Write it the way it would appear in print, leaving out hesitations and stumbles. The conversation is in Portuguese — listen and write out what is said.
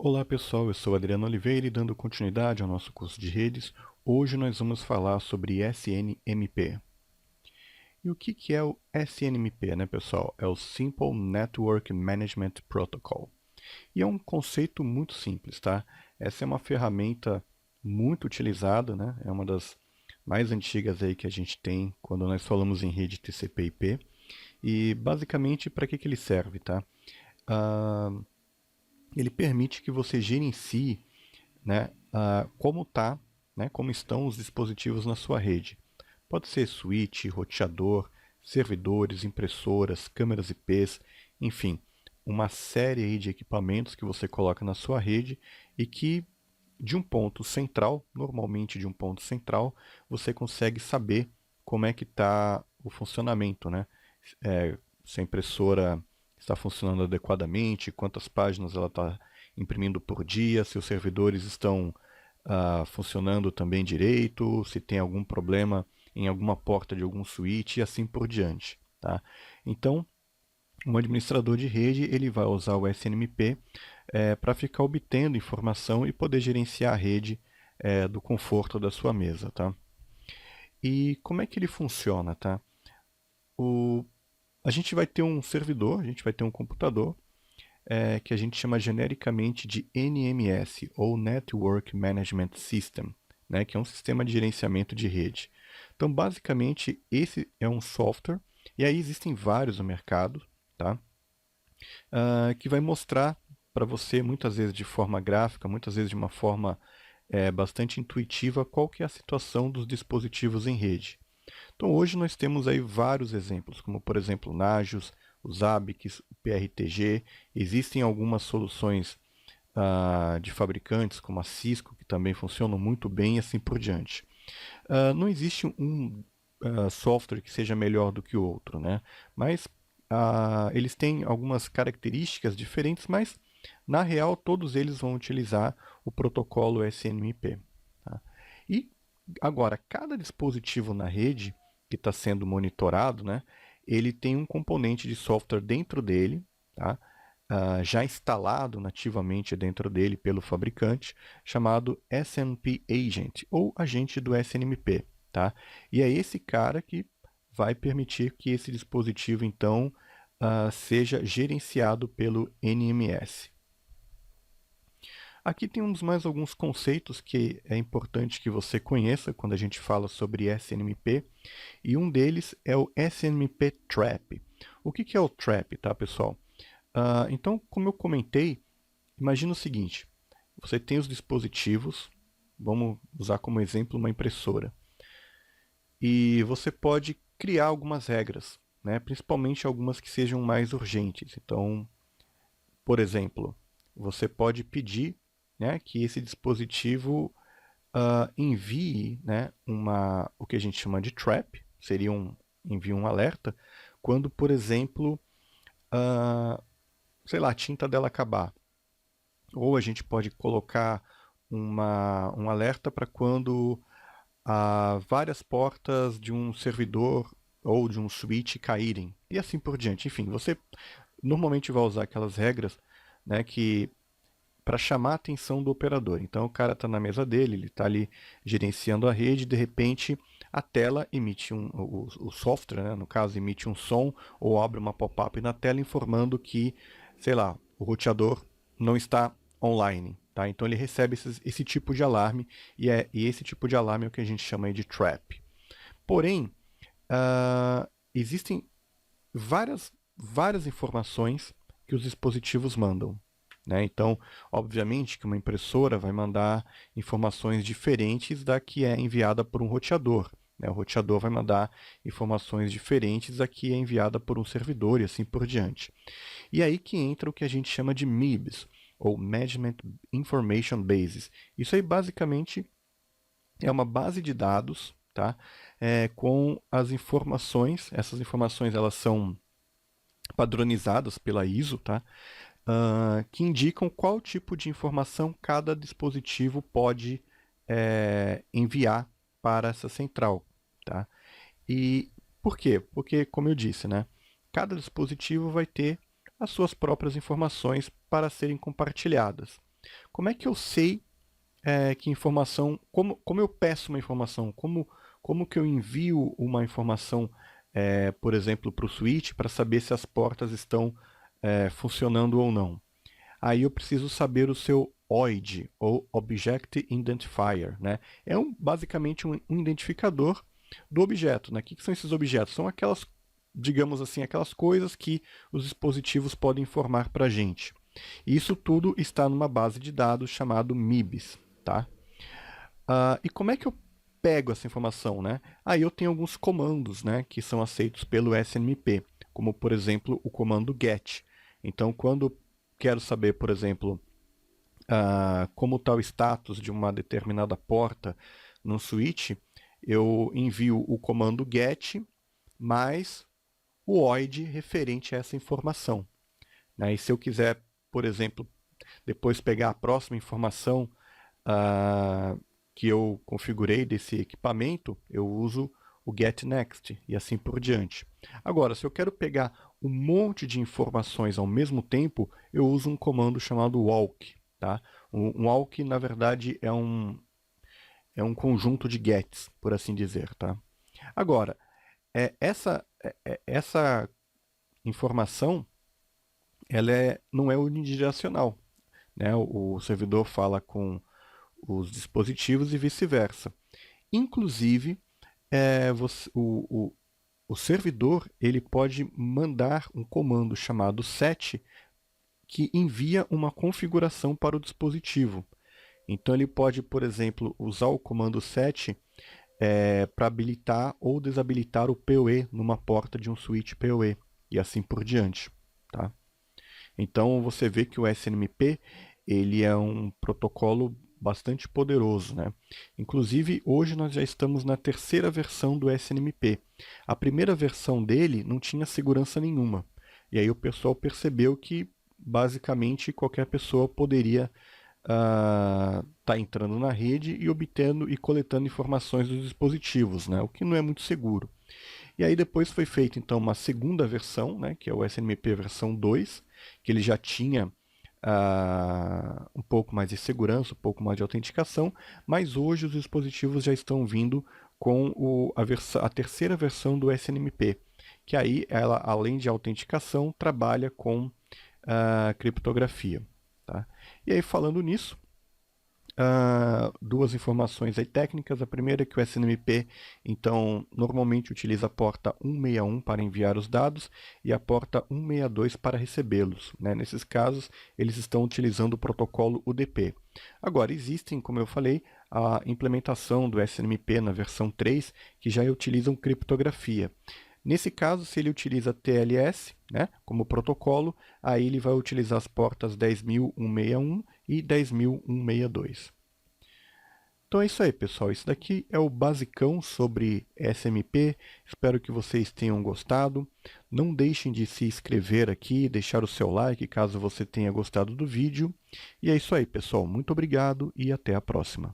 Olá pessoal, eu sou Adriano Oliveira e dando continuidade ao nosso curso de redes, hoje nós vamos falar sobre SNMP. E o que é o SNMP, né pessoal? É o Simple Network Management Protocol. E é um conceito muito simples, tá? Essa é uma ferramenta muito utilizada, né? É uma das mais antigas aí que a gente tem quando nós falamos em rede TCP/IP. E basicamente para que ele serve, tá? Ah, ele permite que você gerencie, né, como tá, né, como estão os dispositivos na sua rede. Pode ser switch, roteador, servidores, impressoras, câmeras IPs, enfim, uma série aí de equipamentos que você coloca na sua rede e que de um ponto central, normalmente de um ponto central, você consegue saber como é que está o funcionamento, né? Se a impressora está funcionando adequadamente, quantas páginas ela está imprimindo por dia, se os servidores estão funcionando também direito, se tem algum problema em alguma porta de algum switch e assim por diante. Tá? Então, um administrador de rede ele vai usar o SNMP para ficar obtendo informação e poder gerenciar a rede do conforto da sua mesa. Tá? E como é que ele funciona? Tá? O, a gente vai ter um servidor, a gente vai ter um computador que a gente chama genericamente de NMS, ou Network Management System, né, que é um sistema de gerenciamento de rede. Então, basicamente, esse é um software, e aí existem vários no mercado, tá? Que vai mostrar para você, muitas vezes de forma gráfica, muitas vezes de uma forma bastante intuitiva, qual que é a situação dos dispositivos em rede. Então hoje nós temos aí vários exemplos, como por exemplo o Nagios, o Zabbix, o PRTG. Existem algumas soluções de fabricantes, como a Cisco, que também funcionam muito bem e assim por diante. Não existe um software que seja melhor do que o outro, né? Mas eles têm algumas características diferentes, mas na real todos eles vão utilizar o protocolo SNMP. Tá? E agora, cada dispositivo na rede que está sendo monitorado, né, ele tem um componente de software dentro dele, tá? Já instalado nativamente dentro dele pelo fabricante, chamado SNMP Agent, ou agente do SNMP. Tá? E é esse cara que vai permitir que esse dispositivo, então, seja gerenciado pelo NMS. Aqui temos mais alguns conceitos que é importante que você conheça quando a gente fala sobre SNMP, e um deles é o SNMP Trap. O que é o Trap, tá, pessoal? Então, como eu comentei, imagina o seguinte: você tem os dispositivos, vamos usar como exemplo uma impressora, e você pode criar algumas regras, né, principalmente algumas que sejam mais urgentes. Então, por exemplo, você pode pedir, né, que esse dispositivo envie, né, o que a gente chama de trap, seria envie um alerta, quando, por exemplo, uh, sei lá, a tinta dela acabar. Ou a gente pode colocar um alerta para quando várias portas de um servidor ou de um switch caírem, e assim por diante. Enfim, você normalmente vai usar aquelas regras, né, que para chamar a atenção do operador. Então o cara está na mesa dele, ele está ali gerenciando a rede, de repente a tela emite o software, né, no caso, emite um som ou abre uma pop-up na tela informando que, sei lá, o roteador não está online. Tá? Então ele recebe esse tipo de alarme e esse tipo de alarme é o que a gente chama de trap. Porém, existem várias informações que os dispositivos mandam. Né? Então, obviamente que uma impressora vai mandar informações diferentes da que é enviada por um roteador. Né? O roteador vai mandar informações diferentes da que é enviada por um servidor e assim por diante. E aí que entra o que a gente chama de MIBs, ou Management Information Bases. Isso aí basicamente é uma base de dados, tá? Com as informações. Essas informações elas são padronizadas pela ISO, tá? Que indicam qual tipo de informação cada dispositivo pode enviar para essa central. Tá? E por quê? Porque, como eu disse, né, cada dispositivo vai ter as suas próprias informações para serem compartilhadas. Como é que eu sei que informação, como eu peço uma informação, como que eu envio uma informação, por exemplo, para o switch para saber se as portas estão funcionando ou não? Aí eu preciso saber o seu OID, ou Object Identifier, né? É basicamente um identificador do objeto, né? O que são esses objetos? São aquelas, digamos assim, aquelas coisas que os dispositivos podem informar para a gente. Isso tudo está numa base de dados chamado MIBS, tá? E como é que eu pego essa informação, né? Aí eu tenho alguns comandos, né, que são aceitos pelo SNMP, como por exemplo o comando GET. Então, quando quero saber, por exemplo, como está o status de uma determinada porta no switch, eu envio o comando GET mais o OID referente a essa informação, né? E se eu quiser, por exemplo, depois pegar a próxima informação que eu configurei desse equipamento, eu uso o getNext e assim por diante. Agora, se eu quero pegar um monte de informações ao mesmo tempo, eu uso um comando chamado walk. Tá? Um walk, na verdade, é um conjunto de gets, por assim dizer. Tá? Agora, essa informação ela não é unidirecional. Né? O servidor fala com os dispositivos e vice-versa. Inclusive, o servidor ele pode mandar um comando chamado set que envia uma configuração para o dispositivo. Então ele pode, por exemplo, usar o comando set para habilitar ou desabilitar o PoE numa porta de um switch PoE e assim por diante. Tá? Então você vê que o SNMP ele é um protocolo bastante poderoso, né? Inclusive, hoje nós já estamos na terceira versão do SNMP. A primeira versão dele não tinha segurança nenhuma. E aí o pessoal percebeu que, basicamente, qualquer pessoa poderia estar entrando na rede e obtendo e coletando informações dos dispositivos, né? O que não é muito seguro. E aí depois foi feita, então, uma segunda versão, né? Que é o SNMP versão 2, que ele já tinha um pouco mais de segurança, um pouco mais de autenticação, mas hoje os dispositivos já estão vindo com a terceira versão do SNMP, que aí ela, além de autenticação, trabalha com criptografia. Tá? E aí, falando nisso, duas informações aí técnicas. A primeira é que o SNMP, então, normalmente utiliza a porta 161 para enviar os dados e a porta 162 para recebê-los. Né? Nesses casos, eles estão utilizando o protocolo UDP. Agora, existem, como eu falei, a implementação do SNMP na versão 3, que já utilizam criptografia. Nesse caso, se ele utiliza TLS, né, como protocolo, aí ele vai utilizar as portas 10.161 e 10.162. Então é isso aí, pessoal. Isso daqui é o basicão sobre SMP. Espero que vocês tenham gostado. Não deixem de se inscrever aqui, deixar o seu like caso você tenha gostado do vídeo. E é isso aí, pessoal. Muito obrigado e até a próxima.